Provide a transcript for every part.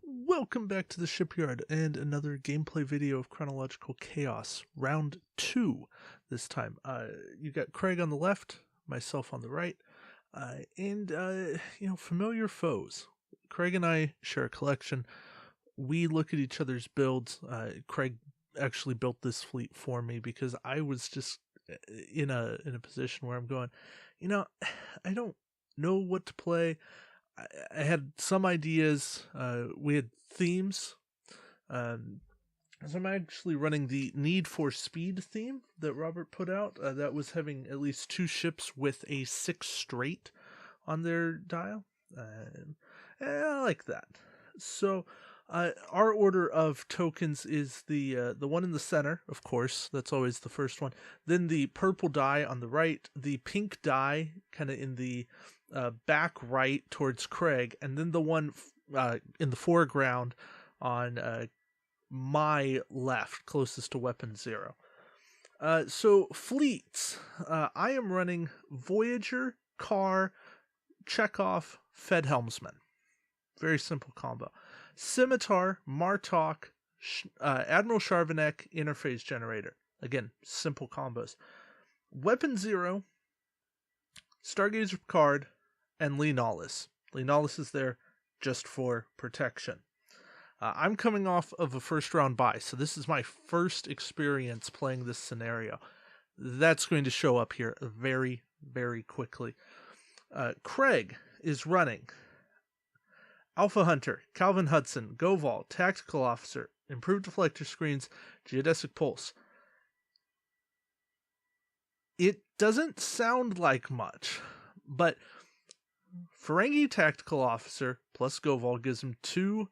Welcome back to the shipyard and another gameplay video of Chronological Chaos, round 2 this time. You got Craig on the left, myself on the right, familiar foes. Craig and I share a collection. We look at each other's builds. Craig actually built this fleet for me because I was just in a position where I'm going, I don't know what to play. I had some ideas. We had themes. So I'm actually running the Need for Speed theme that Robert put out. That was having at least 2 ships with a 6 straight on their dial. I like that. So our order of tokens is the one in the center, of course. That's always the first one. Then the purple die on the right, the pink die kind of in the back right towards Craig, and then the one in the foreground on my left, closest to Weapon Zero. So fleets, I am running Voyager, Car, Chekhov, Fed Helmsman. Very simple combo. Scimitar, Martok, Admiral Sharvanek, Interface Generator. Again, simple combos. Weapon Zero, Stargazer Picard, and Lee Nollis. Lee Nollis is there just for protection. I'm coming off of a first round bye, so this is my first experience playing this scenario. That's going to show up here very, very quickly. Craig is running Alpha Hunter, Calvin Hudson, Goval, Tactical Officer, Improved Deflector Screens, Geodesic Pulse. It doesn't sound like much, but Ferengi Tactical Officer plus Goval gives him 2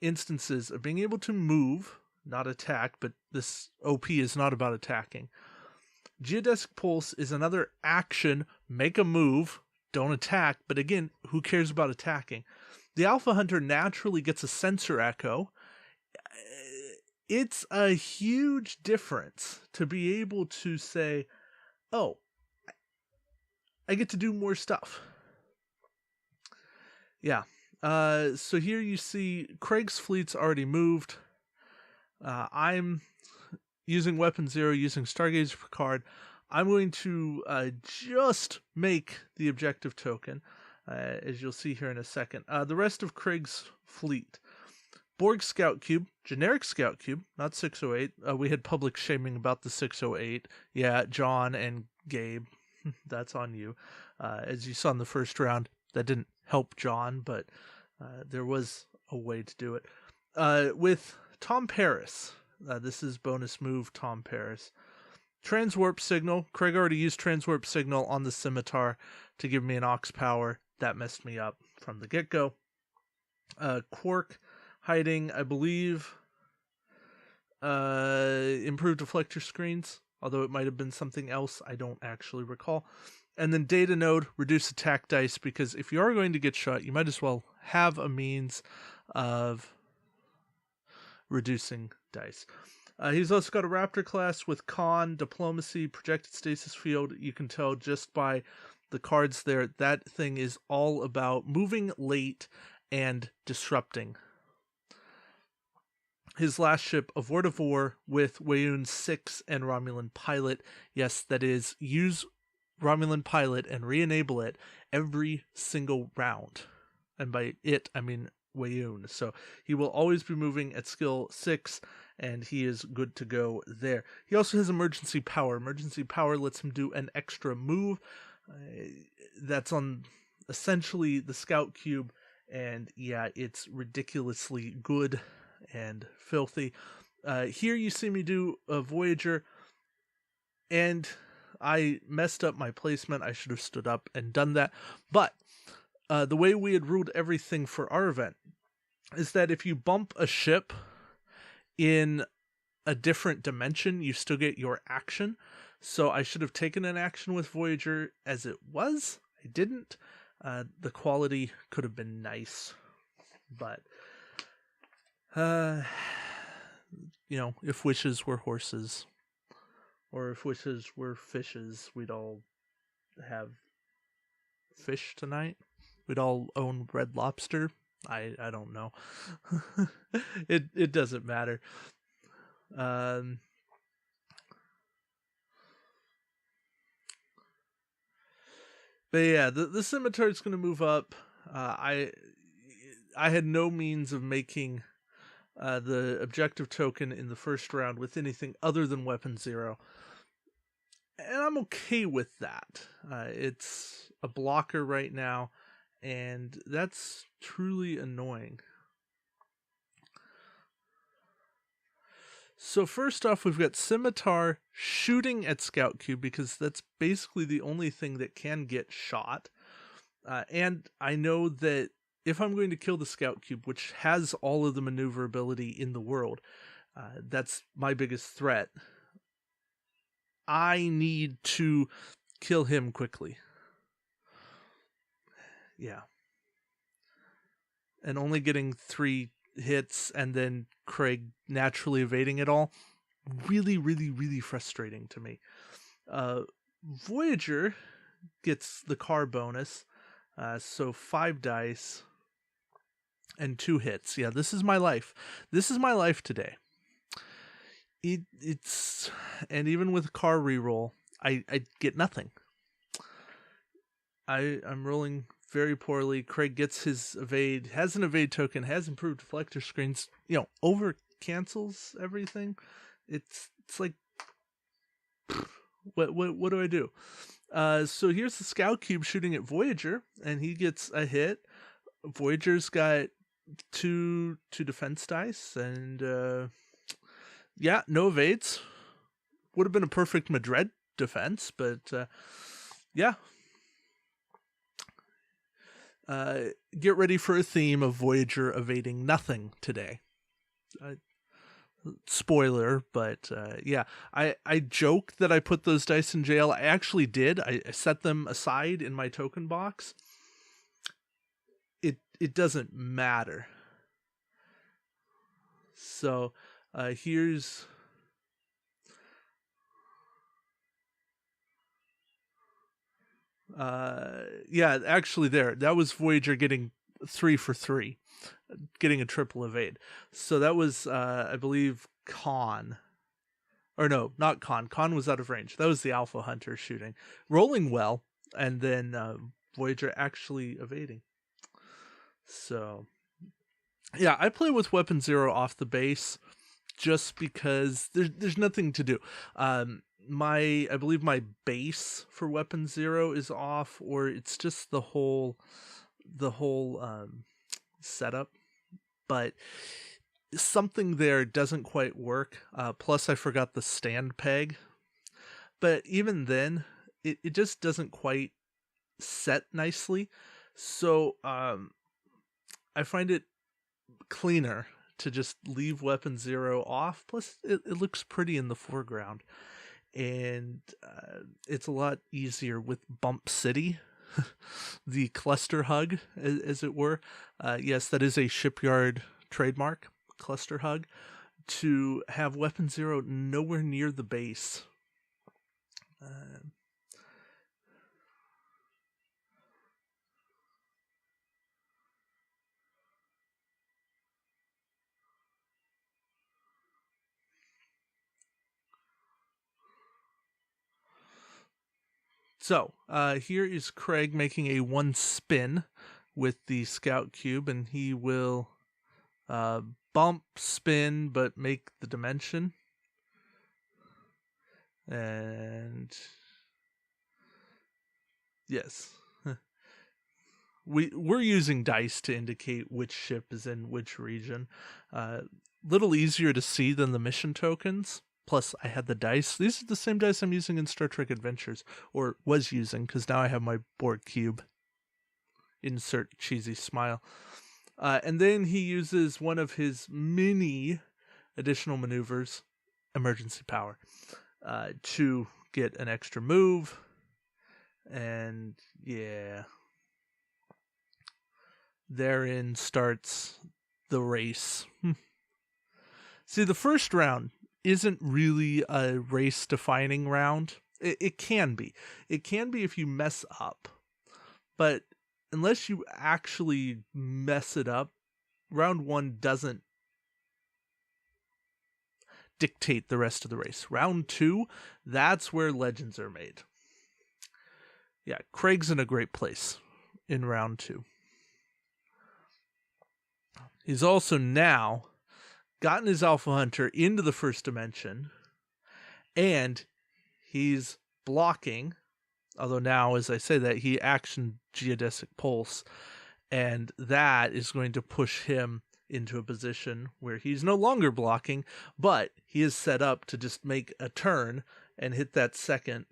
instances of being able to move, not attack, but this OP is not about attacking. Geodesic Pulse is another action, make a move, don't attack, but again, who cares about attacking? The Alpha Hunter naturally gets a sensor echo. It's a huge difference to be able to say, oh, I get to do more stuff. Yeah. So here you see Craig's fleet's already moved. I'm using Weapon Zero, using Stargazer Picard. I'm going to just make the objective token, as you'll see here in a second. The rest of Craig's fleet. Borg Scout Cube, generic Scout Cube, not 608. We had public shaming about the 608. Yeah, John and Gabe, that's on you. As you saw in the first round, that didn't help John, but there was a way to do it. With Tom Paris, this is bonus move Tom Paris. Transwarp signal. Craig already used transwarp signal on the Scimitar to give me an aux power. That messed me up from the get-go. Quark hiding, I believe, improved deflector screens, although it might have been something else. I don't actually recall. And then data node, reduce attack dice, because if you are going to get shot, you might as well have a means of reducing dice. He's also got a Raptor class with con, diplomacy, projected stasis field. You can tell just by the cards there, that thing is all about moving late and disrupting. His last ship, a Vorta with Weyoun 6 and Romulan pilot. Yes, that is, use Romulan pilot and re-enable it every single round. And by it, I mean Weyoun. So he will always be moving at skill 6, and he is good to go there. He also has emergency power. Emergency power lets him do an extra move. That's on essentially the Scout Cube, and yeah, it's ridiculously good and filthy. Here you see me do a Voyager, and I messed up my placement. I should have stood up and done that. But the way we had ruled everything for our event is that if you bump a ship in a different dimension, you still get your action. So I should have taken an action with Voyager as it was. I didn't. The quality could have been nice, but if wishes were horses, or if wishes were fishes, we'd all have fish tonight. We'd all own Red Lobster I don't know. It doesn't matter. But yeah, the scimitar is going to move up. I had no means of making the objective token in the first round with anything other than Weapon Zero, and I'm okay with that. It's a blocker right now, and that's truly annoying. So first off, we've got Scimitar shooting at Scout Cube because that's basically the only thing that can get shot. And I know that if I'm going to kill the Scout Cube, which has all of the maneuverability in the world, that's my biggest threat. I need to kill him quickly. Yeah. And only getting 3 hits and then Craig naturally evading it all, really, really, really frustrating to me. Voyager gets the car bonus, so 5 dice and 2 hits. Yeah, this is my life. This is my life today. It's and even with car reroll, I get nothing. I'm rolling very poorly. Craig gets his evade, has an evade token, has improved deflector screens, over cancels everything. It's like, what do I do? So here's the Scout Cube shooting at Voyager, and he gets a hit. Voyager's got two defense dice, and no evades. Would have been a perfect Madrid defense, but yeah. Get ready for a theme of Voyager evading nothing today. Spoiler, but yeah. I joke that I put those dice in jail. I actually did. I set them aside in my token box. It doesn't matter. So here's... actually that was Voyager getting 3 for 3, getting a triple evade. So that was I believe Khan, or no, not Khan. Khan was out of range. That was the Alpha Hunter shooting, rolling well, and then Voyager actually evading. So yeah, I play with Weapon Zero off the base just because there's nothing to do. I believe my base for Weapon Zero is off, or it's just the whole setup, but something there doesn't quite work. Plus I forgot the stand peg, but even then it just doesn't quite set nicely. So I find it cleaner to just leave Weapon Zero off. Plus it looks pretty in the foreground. And it's a lot easier with Bump City, the cluster hug, as it were. Yes, that is a shipyard trademark, cluster hug, to have Weapon Zero nowhere near the base. So here is Craig making a 1 spin with the Scout Cube, and he will bump, spin, but make the dimension. And yes, we're using dice to indicate which ship is in which region. Little easier to see than the mission tokens. Plus, I had the dice. These are the same dice I'm using in Star Trek Adventures, or was using, because now I have my Borg cube. Insert cheesy smile. And then he uses one of his many additional maneuvers, emergency power, to get an extra move. And yeah, therein starts the race. See, the first round isn't really a race-defining round. It can be. It can be if you mess up. But unless you actually mess it up, round 1 doesn't dictate the rest of the race. Round 2, that's where legends are made. Yeah, Craig's in a great place in round 2. He's also now gotten his Alpha Hunter into the first dimension, and he's blocking, although now, as I say that, he action Geodesic Pulse, and that is going to push him into a position where he's no longer blocking, but he is set up to just make a turn and hit that second.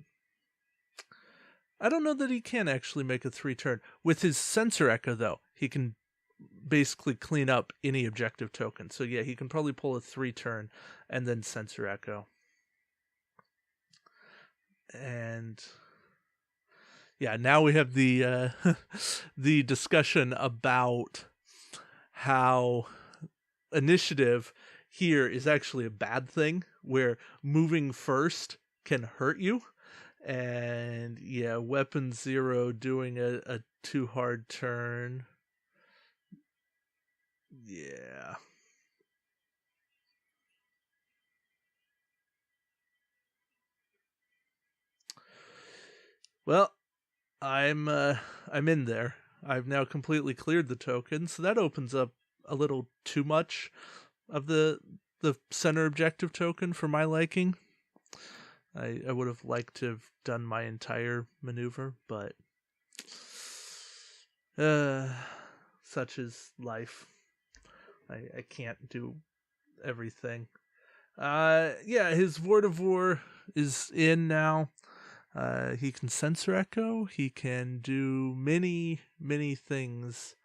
I don't know that he can actually make a 3-turn. With his sensor echo, though, he can basically clean up any objective token. So yeah, he can probably pull a 3-turn and then sensor echo. And yeah, now we have the the discussion about how initiative here is actually a bad thing, where moving first can hurt you. And yeah, Weapon 0 doing a too hard turn. Yeah. Well, I'm in there. I've now completely cleared the token, so that opens up a little too much of the center objective token for my liking. I would have liked to have done my entire maneuver, but such is life. I can't do everything. Yeah, his Vorta is in now. He can sensor echo. He can do many, many things.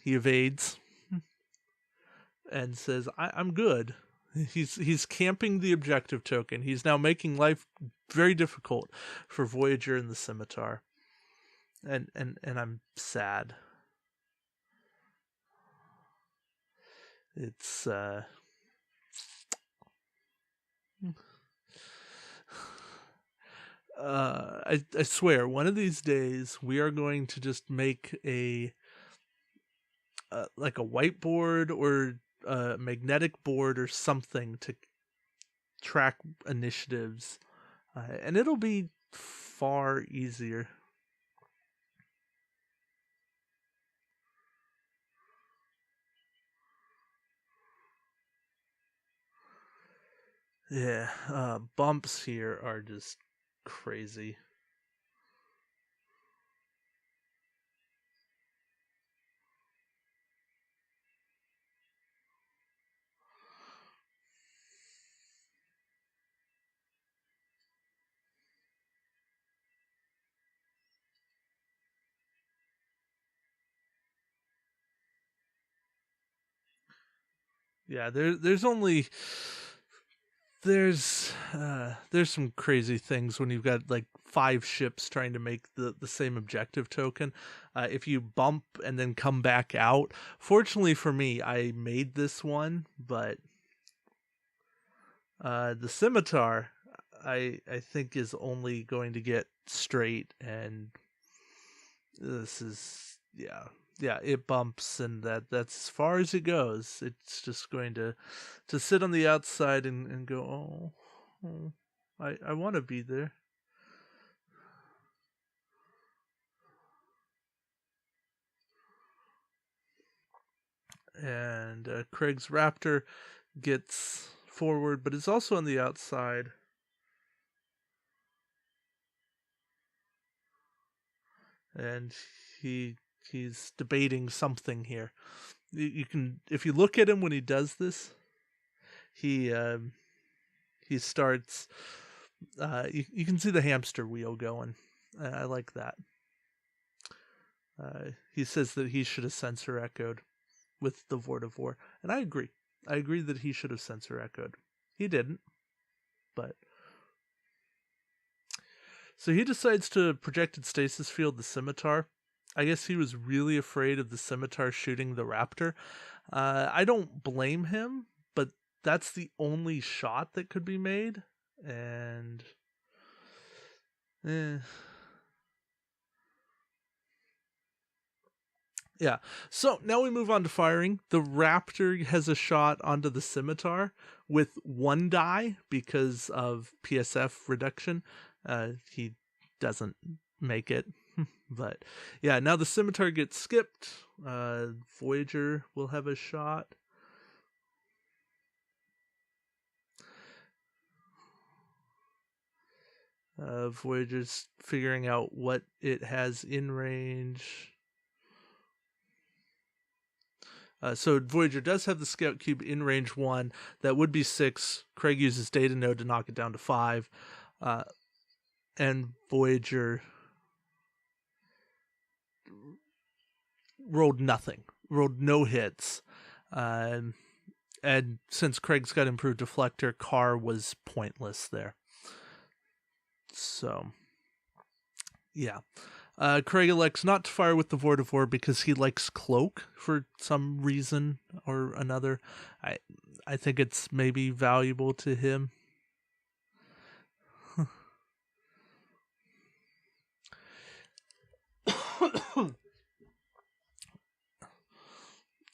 He evades and says, I'm good. He's camping the objective token. He's now making life very difficult for Voyager and the Scimitar. And I'm sad. It's I swear, one of these days we are going to just make a like a whiteboard or a magnetic board or something to track initiatives, and it'll be far easier. Yeah, bumps here are just crazy. Yeah, there's some crazy things when you've got like 5 ships trying to make the same objective token. If you bump and then come back out, fortunately for me, I made this one, but the Scimitar, I think is only going to get straight, and this is it bumps, and that's as far as it goes. It's just going to sit on the outside and go, oh, I want to be there. And Craig's Raptor gets forward, but is also on the outside. And he's debating something here. You can, if you look at him when he does this, he starts. You can see the hamster wheel going. I like that. He says that he should have sensor echoed with the Vorta, and I agree. I agree that he should have sensor echoed. He didn't, but so he decides to projected stasis field the Scimitar. I guess he was really afraid of the Scimitar shooting the Raptor. I don't blame him, but that's the only shot that could be made, and Yeah. So now we move on to firing. The Raptor has a shot onto the Scimitar with 1 die because of PSF reduction. He doesn't make it. But yeah, now the Scimitar gets skipped. Voyager will have a shot. Voyager's figuring out what it has in range. So Voyager does have the Scout Cube in range 1. That would be 6. Craig uses Data Node to knock it down to 5. And Voyager rolled nothing. Rolled no hits. And since Craig's got improved Deflector, Carr was pointless there. So, yeah. Craig elects not to fire with the Vortivore because he likes Cloak for some reason or another. I think it's maybe valuable to him.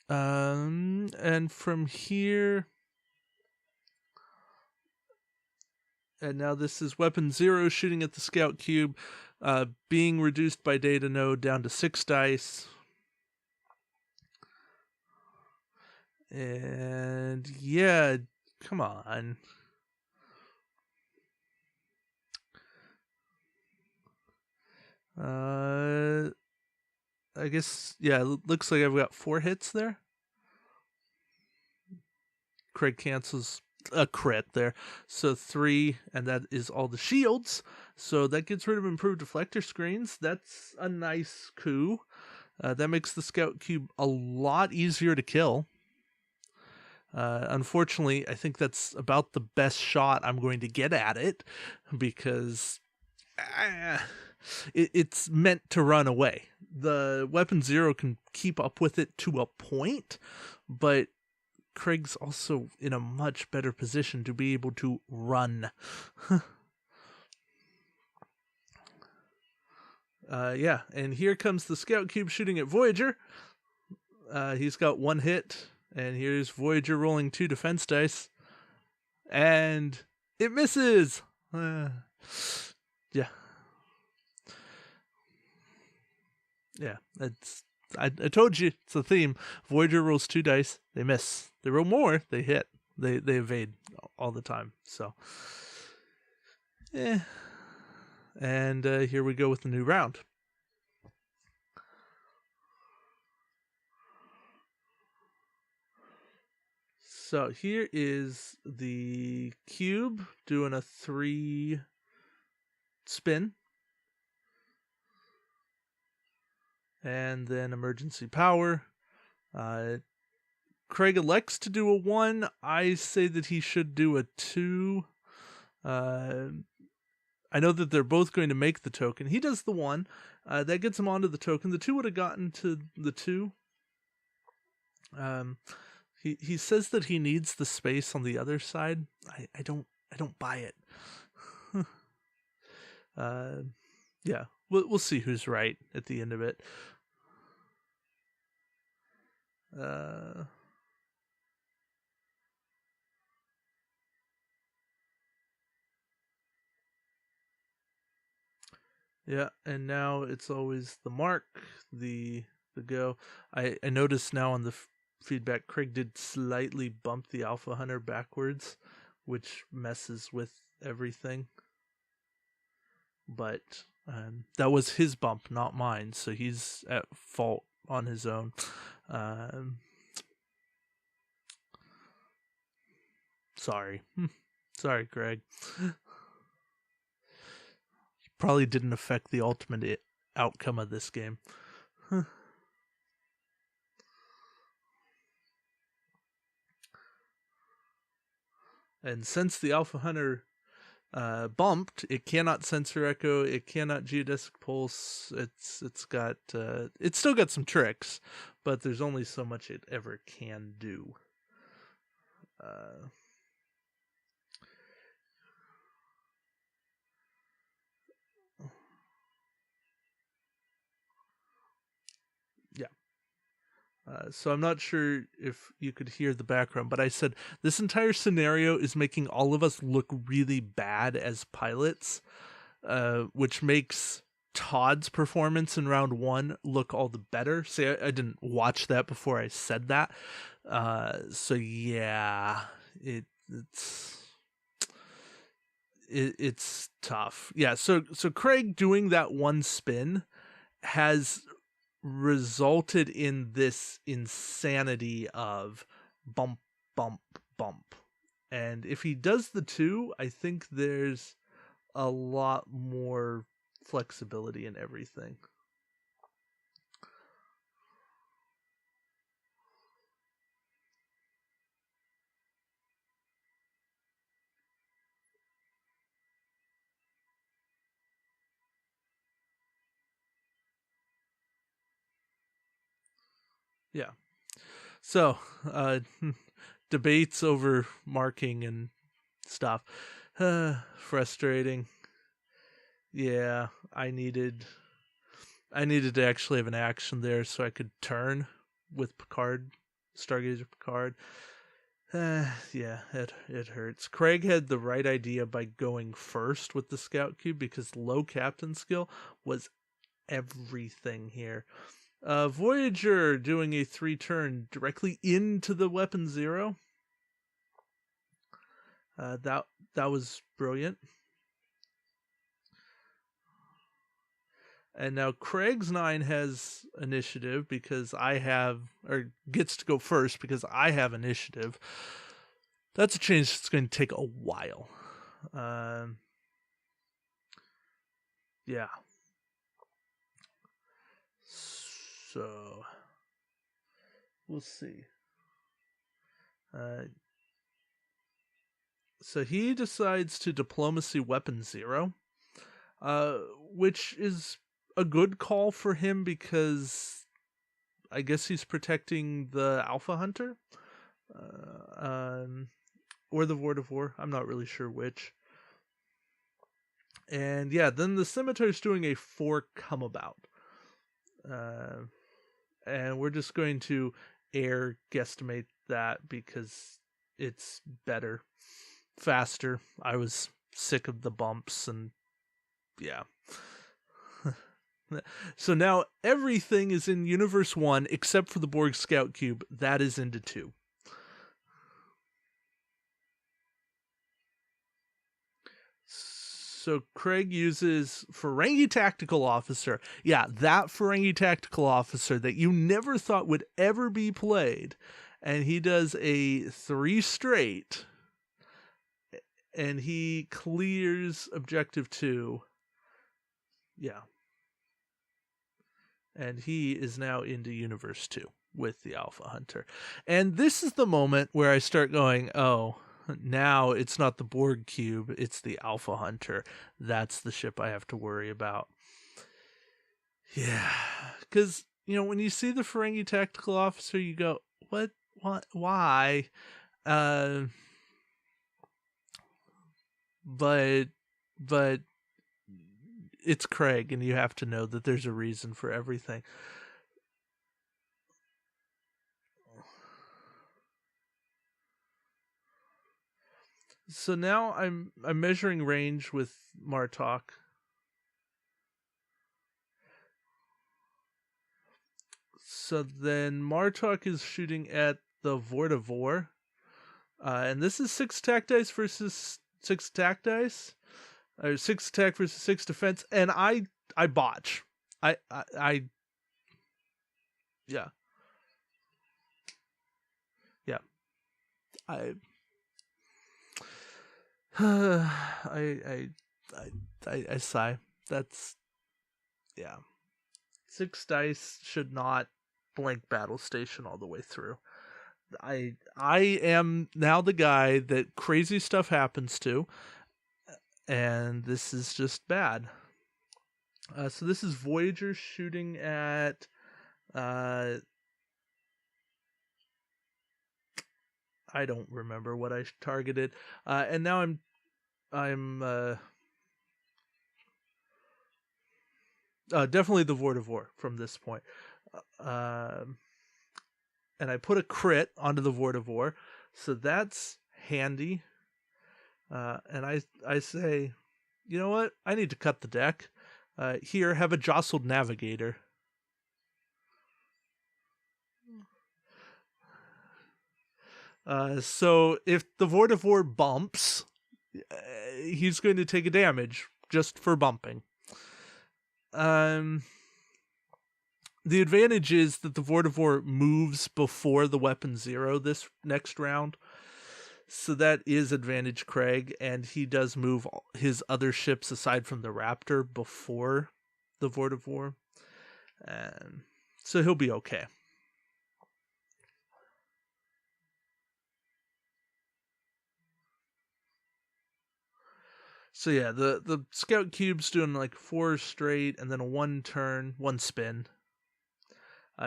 And from here, and now this is Weapon 0 shooting at the Scout Cube, being reduced by Data Node down to 6 dice. And yeah, come on. I guess, yeah, it looks like I've got 4 hits there. Craig cancels a crit there. So 3, and that is all the shields. So that gets rid of improved deflector screens. That's a nice coup. That makes the Scout Cube a lot easier to kill. Unfortunately, I think that's about the best shot I'm going to get at it because it's meant to run away. The Weapon 0 can keep up with it to a point, but Craig's also in a much better position to be able to run. Yeah, and here comes the Scout Cube shooting at Voyager. He's got 1 hit, and here's Voyager rolling 2 defense dice, and it misses. Yeah. Yeah, I told you, it's a theme. Voyager rolls 2 dice, they miss. They roll more, they hit. They evade all the time. So, and here we go with the new round. So here is the cube doing a 3 spin. And then emergency power. Craig elects to do a 1. I say that he should do a 2. I know that they're both going to make the token. He does the 1. That gets him onto the token. The 2 would have gotten to the 2. He says that he needs the space on the other side. I don't buy it. Yeah, we'll see who's right at the end of it. Yeah, and now it's always the mark, the go. I noticed now on the feedback, Craig did slightly bump the Alpha Hunter backwards, which messes with everything. But that was his bump, not mine, so he's at fault on his own. Sorry. Sorry, Craig. Probably didn't affect the ultimate outcome of this game. And since the Alpha Hunter bumped, it cannot sensor echo, it cannot geodesic pulse. It's still got some tricks, but there's only so much it ever can do. Yeah. So I'm not sure if you could hear the background, but I said this entire scenario is making all of us look really bad as pilots, which makes Todd's performance in round 1 look all the better. See, I didn't watch that before I said that. So yeah, it's tough. Yeah, so Craig doing that one spin has resulted in this insanity of bump, bump, bump. And if he does the 2, I think there's a lot more flexibility in everything. Yeah. So, debates over marking and stuff. Frustrating. Yeah, I needed to actually have an action there so I could turn with Picard, Stargazer Picard. Yeah, it hurts. Craig had the right idea by going first with the scout cube because low captain skill was everything here. Voyager doing a 3-turn directly into the weapon 0. That was brilliant. And now Craig's 9 has initiative because I have, or gets to go first because I have initiative. That's a change that's going to take a while. Yeah. So we'll see. So he decides to diplomacy weapon 0, which is a good call for him because I guess he's protecting the Alpha Hunter, or the Vorta. I'm not really sure which. And yeah, then the Scimitar's doing a 4 come about. And we're just going to air guesstimate that because it's better, faster. I was sick of the bumps and yeah. So now everything is in Universe 1 except for the Borg Scout Cube. That is into 2. So Craig uses Ferengi Tactical Officer. Yeah, that Ferengi Tactical Officer that you never thought would ever be played. And he does a 3 straight. And he clears Objective 2. Yeah. And he is now into Universe 2 with the Alpha Hunter. And this is the moment where I start going, oh, now it's not the Borg Cube, it's the Alpha Hunter. That's the ship I have to worry about. Yeah. Because, when you see the Ferengi Tactical Officer, you go, what, why? But it's Craig, and you have to know that there's a reason for everything. So now I'm measuring range with Martok. So then Martok is shooting at the Vorta. And this is 6 attack dice versus 6 attack dice. Or 6 attack versus 6 defense. And I botch. I yeah. Yeah. I I sigh. That's, yeah. 6 dice should not blank battle station all the way through. I am now the guy that crazy stuff happens to, and this is just bad. So this is Voyager shooting at I don't remember what I targeted, and now I'm definitely the Vorta from this point. and I put a crit onto the Vorta, so that's handy. And I say, you know what? I need to cut the deck. Here, have a jostled navigator. So if the Vorta bumps, he's going to take a damage just for bumping. The advantage is that the Vorta moves before the weapon 0 this next round. So that is advantage Craig, and he does move his other ships aside from the Raptor before the Vorta. So he'll be okay. So yeah, the Scout Cube's doing like 4 straight and then a 1 turn, 1 spin.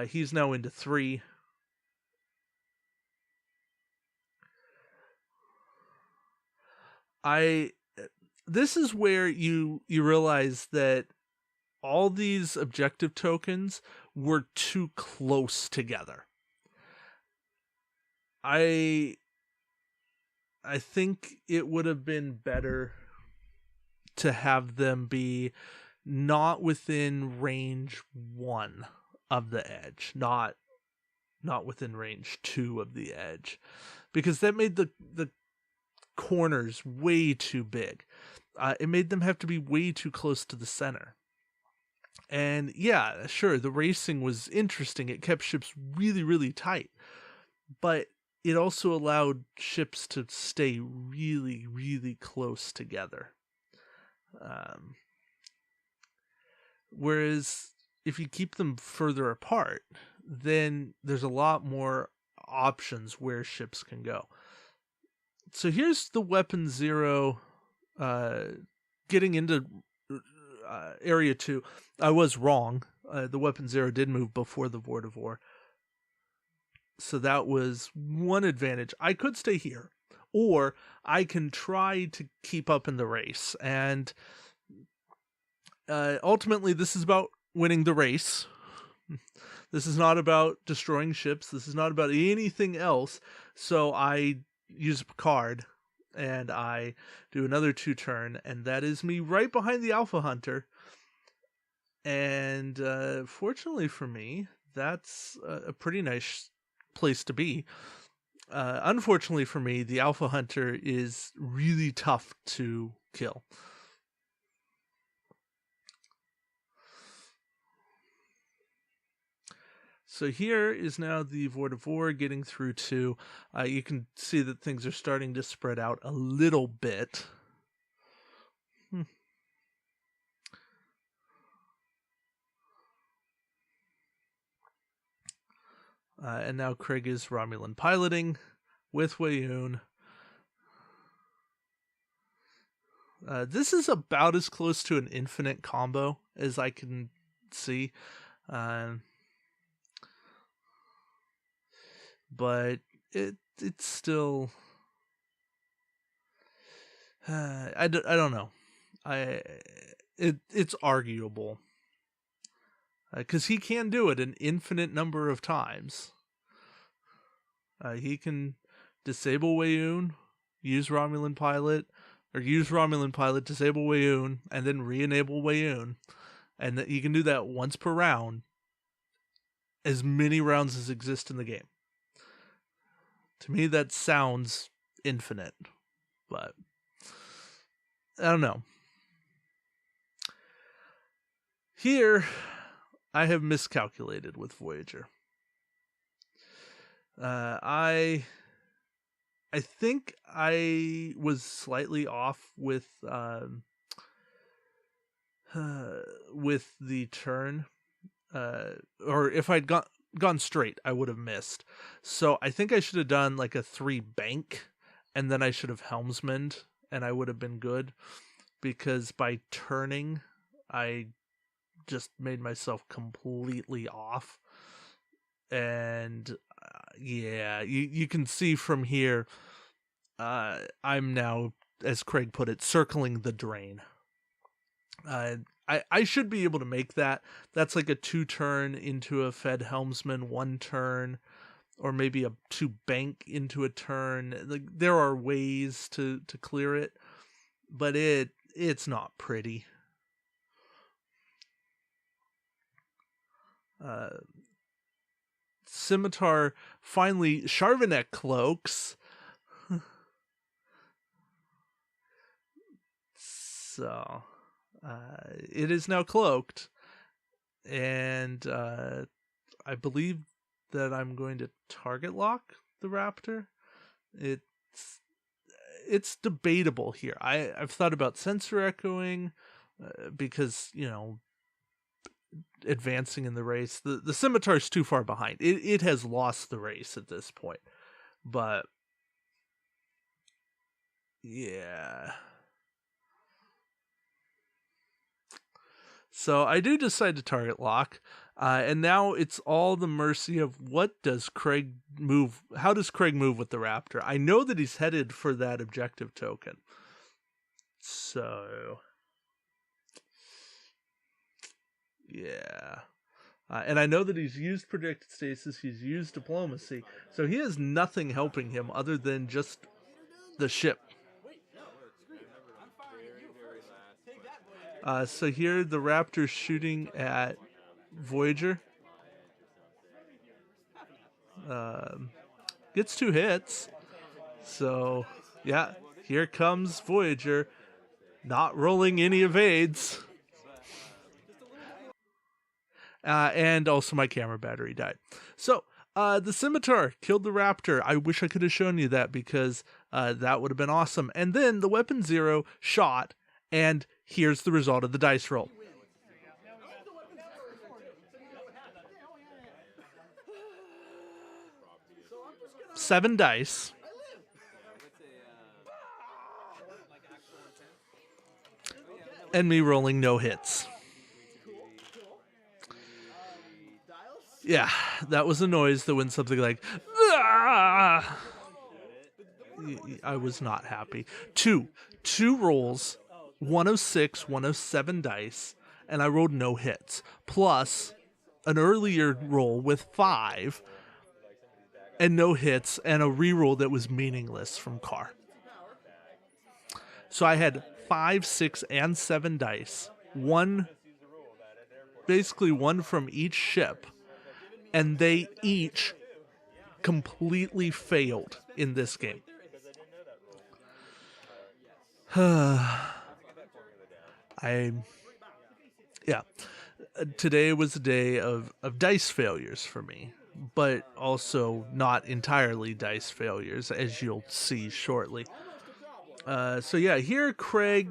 He's now into 3. This is where you realize that all these objective tokens were too close together. I think it would have been better to have them be not within range 1 of the edge, not within range 2 of the edge, because that made the corners way too big. It made them have to be way too close to the center. And yeah, sure, the racing was interesting. It kept ships really, really tight, but it also allowed ships to stay really, really close together. Whereas if you keep them further apart, then there's a lot more options where ships can go. So here's the weapon 0 getting into area 2. I was wrong. The weapon 0 did move before the Vorta. So that was one advantage. I could stay here, or I can try to keep up in the race. And ultimately, this is about winning the race. This is not about destroying ships. This is not about anything else. So I use a card, and I do another 2 turn, and that is me right behind the Alpha Hunter. And fortunately for me, that's a pretty nice place to be. Unfortunately for me, the Alpha Hunter is really tough to kill. So here is now the Vorta getting through 2. You can see that things are starting to spread out a little bit. And now Craig is Romulan piloting with Weyoun. This is about as close to an infinite combo as I can see. But it's still... I don't know. It's arguable. Because he can do it an infinite number of times. He can disable Weyoun, use Romulan pilot, or use Romulan pilot, disable Weyoun, and then re-enable Weyoun. And he can do that once per round, as many rounds as exist in the game. To me, that sounds infinite, but I don't know. Here, I have miscalculated with Voyager. I think I was slightly off with the turn, or if I'd gone straight, I would have missed. So I think I should have done like a 3 bank, and then I should have helmsmaned, and I would have been good, because by turning, I just made myself completely off. And yeah, you can see from here, I'm now, as Craig put it, circling the drain. I should be able to make that. That's like a 2 turn into a fed helmsman, 1 turn, or maybe to bank into a turn. Like, there are ways to clear it, but it's not pretty. Scimitar finally Charvenek cloaks. So it is now cloaked, and I believe that I'm going to target lock the Raptor. It's debatable here. I've thought about sensor echoing because, you know, advancing in the race. The Scimitar's too far behind. It has lost the race at this point. But yeah. So I do decide to target lock. And now it's all the mercy of what does Craig move? How does Craig move with the Raptor? I know that he's headed for that objective token. So yeah. And I know that he's used predicted stasis, he's used diplomacy, so he has nothing helping him other than just the ship. So here the Raptor's shooting at Voyager. Gets 2 hits. So yeah, here comes Voyager, not rolling any evades. And also my camera battery died. So the Scimitar killed the Raptor. I wish I could have shown you that, because that would have been awesome. And then the Weapon Zero shot, and here's the result of the dice roll. Seven dice. And me rolling no hits. Yeah, that was a noise that went something like, ah! I was not happy. Two rolls, 1 of 6, 1 of 7 dice, and I rolled no hits. Plus an earlier roll with 5 and no hits, and a reroll that was meaningless from Carr. So I had 5, 6, and 7 dice. Basically one from each ship. And they each completely failed in this game. Today was a day of dice failures for me, but also not entirely dice failures, as you'll see shortly. So yeah, here Craig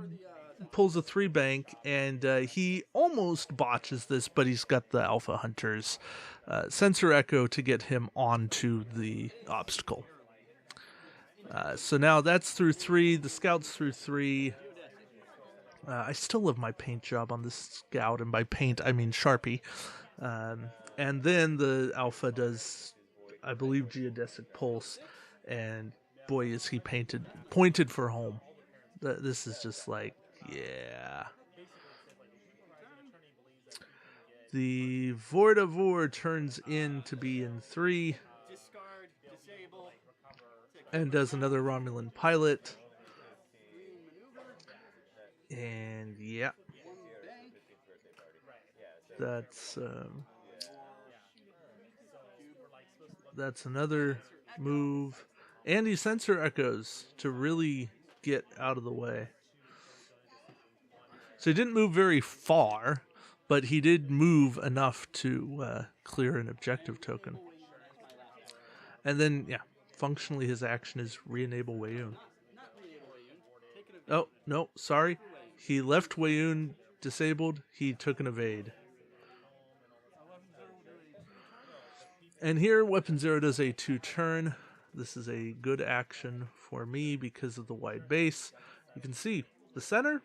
pulls a 3 bank, and he almost botches this, but he's got the Alpha Hunter's sensor echo to get him onto the obstacle. So now that's through 3, the Scout's through 3. I still love my paint job on this Scout, and by paint I mean Sharpie. And then the Alpha does, I believe, Geodesic Pulse, and boy is he pointed for home. This is just like, yeah. The Vorta turns in to be in 3 and does another Romulan pilot. And yeah, that's another move. And he sensor echoes to really get out of the way. So he didn't move very far, but he did move enough to clear an objective token. And then, yeah, functionally his action is re-enable Weyoun. Oh, no, sorry. He left Weyoun disabled. He took an evade. And here, Weapon Zero does a 2-turn. This is a good action for me because of the wide base. You can see the center,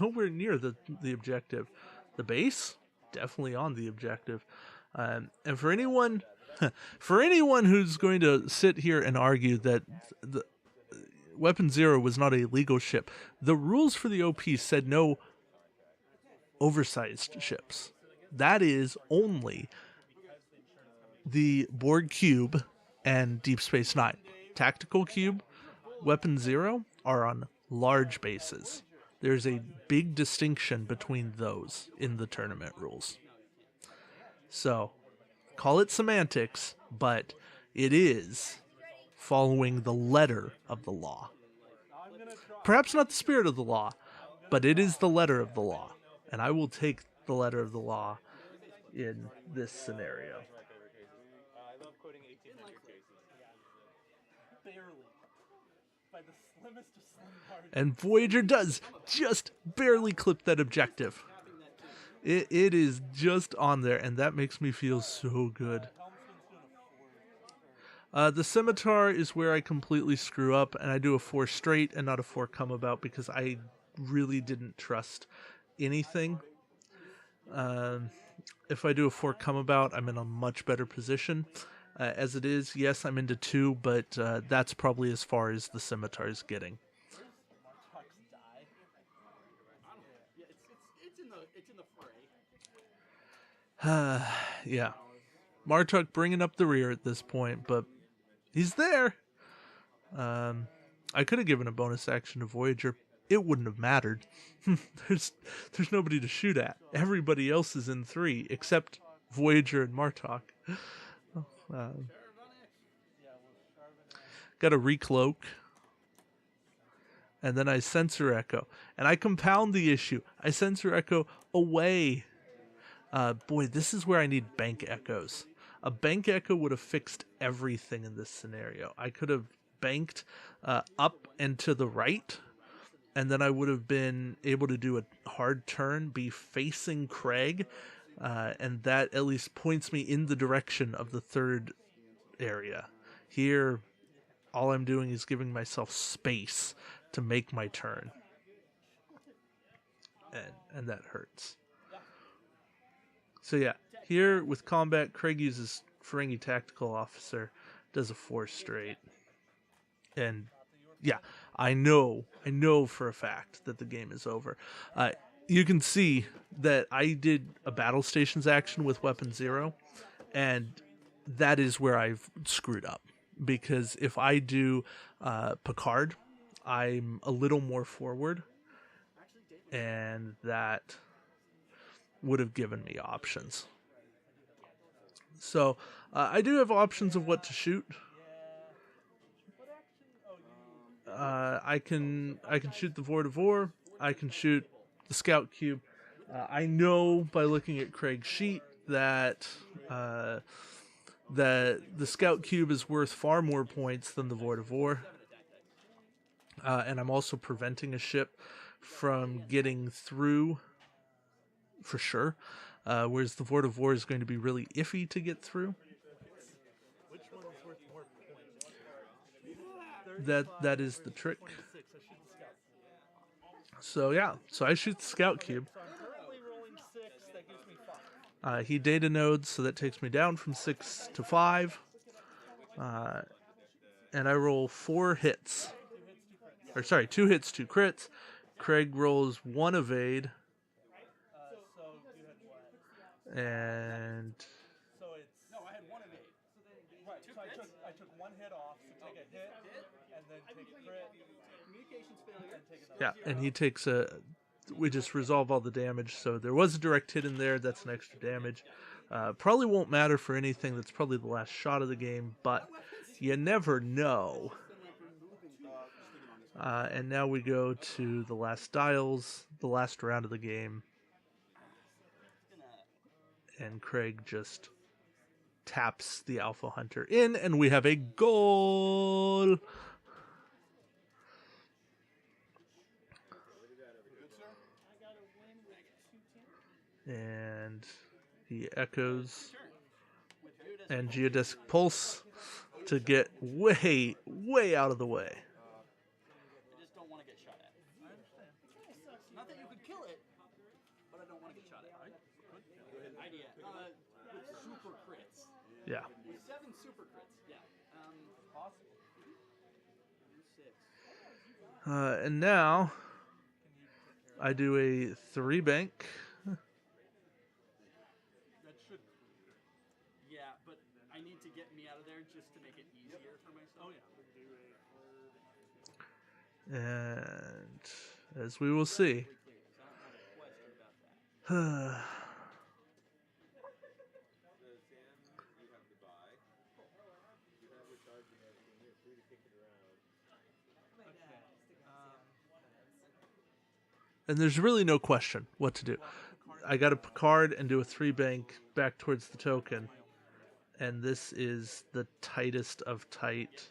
nowhere near the objective. The base, definitely on the objective. And for anyone who's going to sit here and argue that the Weapon Zero was not a legal ship, the rules for the OP said no oversized ships. That is only the Borg cube and Deep Space Nine. Tactical Cube, Weapon Zero are on large bases. There's a big distinction between those in the tournament rules. So, call it semantics, but it is following the letter of the law. Perhaps not the spirit of the law, but it is the letter of the law. And I will take the letter of the law in this scenario. And Voyager does just barely clip that objective. It is just on there, and that makes me feel so good. The scimitar is where I completely screw up, and I do a 4 straight and not a 4 come about because I really didn't trust anything. If I do a 4 come about, I'm in a much better position. As it is, yes, I'm into 2, but that's probably as far as the scimitar is getting. Yeah. Martuk bringing up the rear at this point, but he's there. I could have given a bonus action to Voyager. It wouldn't have mattered. There's nobody to shoot at. Everybody else is in 3, except Voyager and Martok. Got a recloak. And then I sensor echo. And I compound the issue. I sensor echo away. Boy, this is where I need bank echoes. A bank echo would have fixed everything in this scenario. I could have banked up and to the right, and then I would have been able to do a hard turn, be facing Craig, and that at least points me in the direction of the 3rd area. Here, all I'm doing is giving myself space to make my turn. And that hurts. So yeah, here with combat, Craig uses Ferengi Tactical Officer, does a 4 straight. And yeah, I know for a fact that the game is over. You can see that I did a battle stations action with Weapon Zero, and that is where I've screwed up. Because if I do Picard, I'm a little more forward, and that would have given me options. So I do have options of what to shoot. I can shoot the Vorta. I can shoot the Scout Cube. I know by looking at Craig's sheet that that the Scout Cube is worth far more points than the Vorta. And I'm also preventing a ship from getting through for sure. Whereas the Vorta is going to be really iffy to get through. That is the trick. So yeah, so I shoot the Scout Cube. He data nodes, so that takes me down from 6 to 5. And I roll 4 hits. Or sorry, 2 hits, 2 crits. Craig rolls 1 evade. And I had 1 evade. Right, so I took 1 hit off, so take a hit, and then take a crit. Communications failure, and take another. yeah, and he takes a... We just resolve all the damage, so there was a direct hit in there, that's an extra damage. Probably won't matter for anything, that's probably the last shot of the game, but you never know. And now we go to the last dials, the last round of the game. And Craig just taps the Alpha Hunter in, and we have a goal! And he echoes and Geodesic Pulse to get way, way out of the way. I just don't want to get shot at. I understand. Not that you could kill it, but I don't want to get shot at. Right? Good idea. With super crits. Yeah. With 7 super crits. Yeah. Possible. 6. And now I do a 3 bank. That should. Yeah, but I need to get me out of there just to make it And as we will see. And there's really no question what to do. I got to Picard and do a 3-bank back towards the token. And this is the tightest of tight.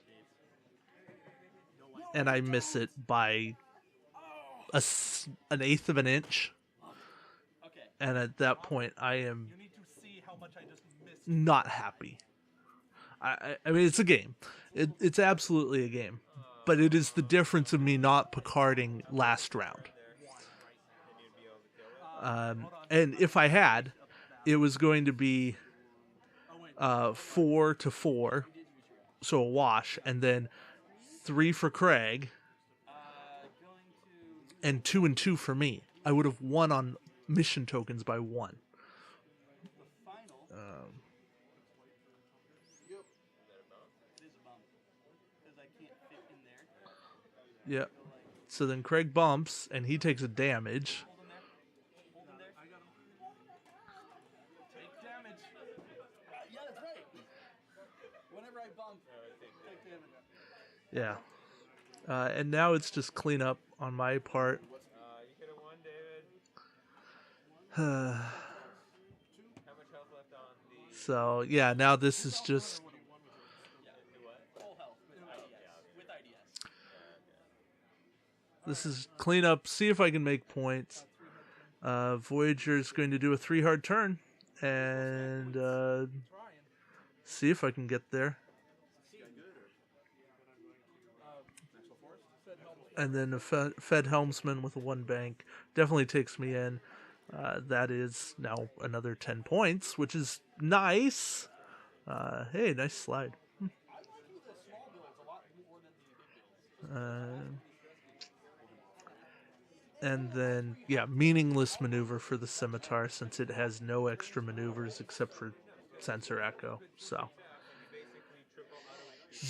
And I miss it by an eighth of an inch. And at that point, I am not happy. I mean, it's a game. It's absolutely a game. But it is the difference of me not Picarding last round. And if I had, it was going to be 4-4, so a wash, and then 3 for Craig, and 2-2 for me. I would have won on mission tokens by 1. Yeah. So then Craig bumps, and he takes a damage. Yeah. And now it's just cleanup on my part. So, yeah, now this is just... This is cleanup, see if I can make points. Voyager is going to do a 3 hard turn. And see if I can get there. And then a Fed Helmsman with a 1 bank definitely takes me in. That is now another 10 points, which is nice. Hey, nice slide. And then, yeah, meaningless maneuver for the Scimitar since it has no extra maneuvers except for sensor echo. So,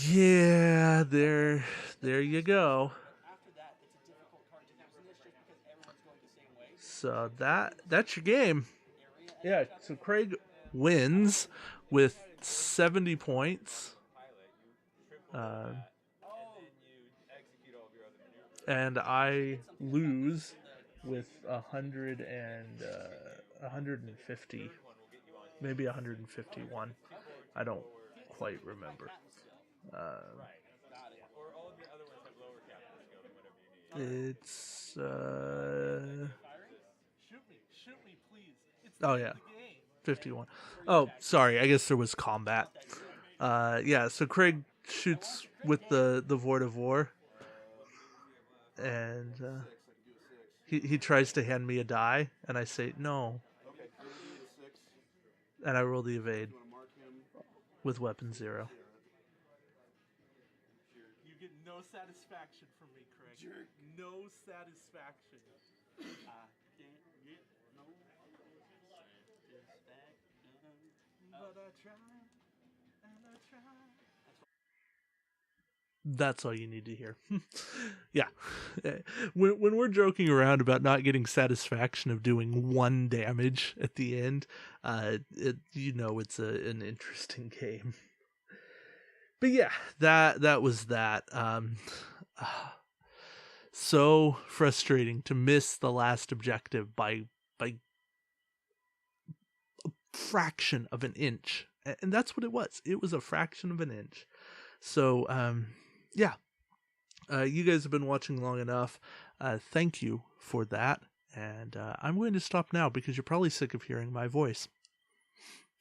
yeah, there you go. So that's your game. Yeah, so Craig wins with 70 points. And I lose with 150, maybe 151. I don't quite remember. It's oh yeah, 51. Oh, sorry. I guess there was combat. Yeah. So Craig shoots with the Vorta Vor, and he tries to hand me a die, and I say no, and I roll the evade with weapon 0. You get no satisfaction from me, Craig. Jerk. No satisfaction. But I try, and I try. That's all you need to hear. Yeah. When we're joking around about not getting satisfaction of doing 1 damage at the end, it's an interesting game. But yeah, that was that. So frustrating to miss the last objective by a fraction of an inch. And that's what it was. It was a fraction of an inch. So, yeah. You guys have been watching long enough. Thank you for that. And I'm going to stop now because you're probably sick of hearing my voice.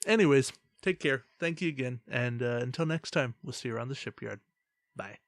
Anyways, take care. Thank you again. And until next time, we'll see you around the shipyard. Bye.